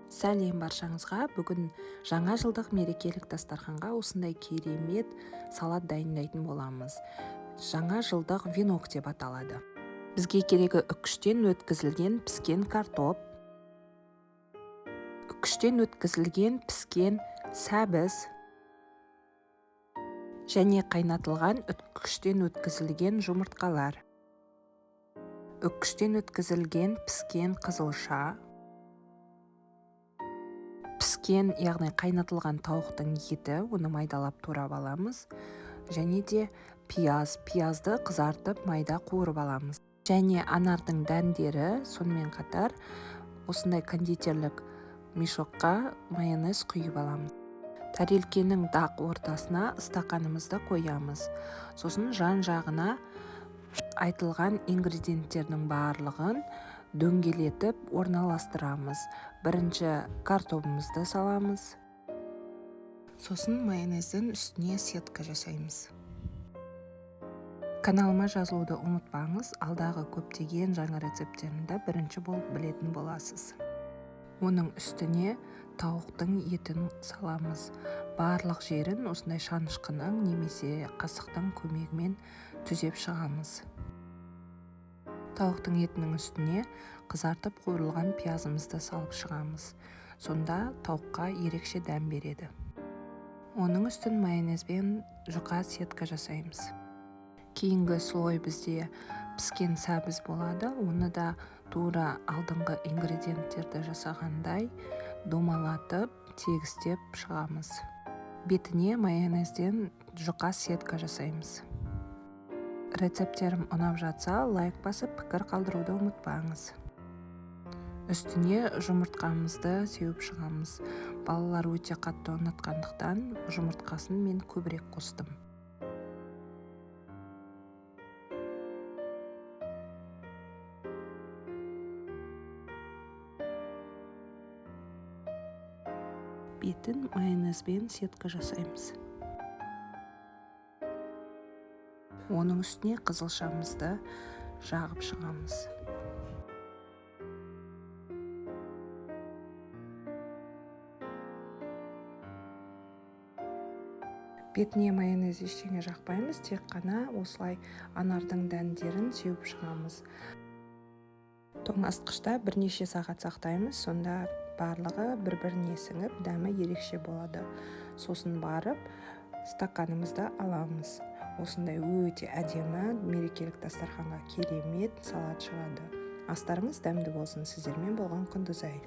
Сәлем баршаңызға. Бүгін жаңа жылдық мерекелік дастарханға осындай керемет салат дайындайтын боламыз. Жаңа жылдық венок деп аталады. Бізге керегі үккіштен өткізілген піскен картоп, үккіштен өткізілген піскен сәбіз және қайнатылған үккіштен өткізілген жұмыртқалар, үккіштен өткізілген піскен қызылша, піскен, яғни қайнатылған тауықтың еті, оны майдалап турап аламыз. Және де пиязды қызартып майда қуырып аламыз. Және анардың дәндері, сонымен қатар осындай кондитерлік мешокқа майонез құйып аламыз. Тарелкенің дақ ортасына стақанымызды қоямыз. Сосын жан жағына айтылған ингредиенттердің барлығын дөңгелетіп орналастырамыз. Бірінші картопымызды саламыз. Сосын майонездің үстіне сетка жасаймыз. Каналыма жазылуды ұмытпаңыз, алдағы көптеген жаңа рецепттерімді бірінші болып білетін боласыз. Оның үстіне тауықтың етін саламыз. Барлық жерін осындай шанышқының немесе қасықтың көмегімен түзеп шығамыз. Тауықтың етінің үстіне қызартып қуырылған пиязымызды салып шығамыз. Сонда тауыққа ерекше дәм береді. Оның үстін майонезбен жұқа сетка жасаймыз. Кейінгі слой бізде піскен сәбіз болады. Оны да тура алдыңғы ингредиенттерді жасағандай домалатып, тегістеп шығамыз. Бетіне майонезден жұқа сетка жасаймыз. Рецепттерім ұнап жатса, лайк басып, пікір қалдыруды ұмытпаңыз. Үстіне жұмыртқамызды сеуіп шығамыз. Балалар өте қатты ұнатқандықтан жұмыртқасын мен көбірек қостым. Бетін майонезбен сетка жасаймыз. Оның үстіне қызылшамызды жағып шығамыз. Бетіне майонез ештеңе жақпаймыз, тек қана осылай анардың дәндерін сеуіп шығамыз. Тоңазытқышта бірнеше сағат сақтаймыз, сонда барлығы бір-біріне сіңіп, дәмі ерекше болады. Сосын барып, стаканымызды аламыз. Осындай өте әдемі мерекелік дастарханға керемет салат шығады. Астарыңыз дәмді болсын. Сіздермен болған Құндыз ай.